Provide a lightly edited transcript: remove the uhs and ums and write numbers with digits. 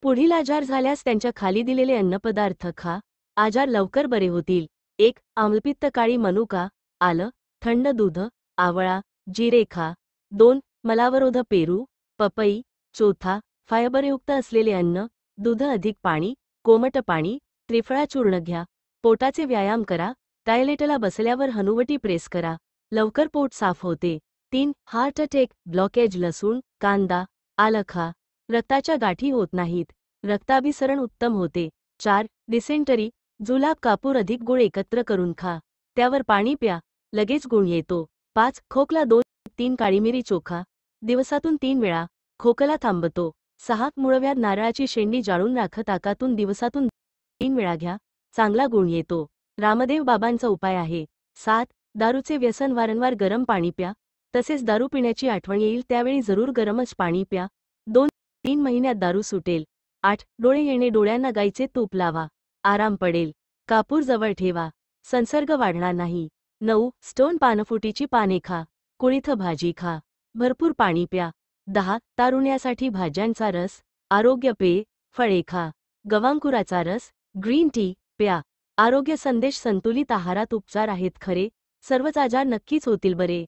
पुढील आजार झाल्यास त्यांच्या खाली दिलेले अन्नपदार्थ खा, आजार लवकर बरे होतील. 1. आम्लपित्त काळी मनुका, आलं, थंड दूध, आवळा, जिरे खा. 2. मलावरोध पेरू, पपई, चोथा, फायबरयुक्त असलेले अन्न, दूध अधिक पाणी, कोमट पाणी, त्रिफळा चूर्ण घ्या. पोटाचे व्यायाम करा, टॉयलेटला बसल्यावर हनुवटी प्रेस करा, लवकर पोट साफ होते. 3. हार्ट अटॅक, ब्लॉकेज लसूण, कांदा, आलं खा. रक्ताच्या गाठी होत नाहीत, रक्ताभिसरण उत्तम होते. 4. डिसेंटरी, जुलाब कापूर अधिक गुळ एकत्र करून खा, त्यावर पाणी प्या, लगेच गुण येतो. 5. खोकला 2-3 काळी मिरी चोखा, दिवसातून 3 वेळा, खोकला थांबतो. 6. मूळव्याध नारळाची शेंडी जाळून राख ताकातून दिवसातून 3 वेळा घ्या, चांगला गुण येतो. रामदेव बाबांचा उपाय आहे. 7. दारूचे व्यसन वारंवार गरम पाणी प्या, तसेच दारू पिण्याची आठवण येईल त्यावेळी जरूर गरमच पाणी प्या, 2-3 महिन्यात दारू सुटेल. 8. डोळे येणे, डोळ्यांना गाईचे तूप लावा, आराम पडेल, कापूर जवळ ठेवा, संसर्ग वाढणार नाही. 9. स्टोन पानफुटीची पाने खा, कुळिथ भाजी खा, भरपूर पाणी प्या. 10. तारुण्यासाठी भाज्यांचा रस, आरोग्य पेय, फळे खा, गवांकुराचा रस, ग्रीन टी प्या. आरोग्य संदेश, संतुलित आहारात उपचार आहेत खरे, सर्वच आजार नक्कीच होतील बरे.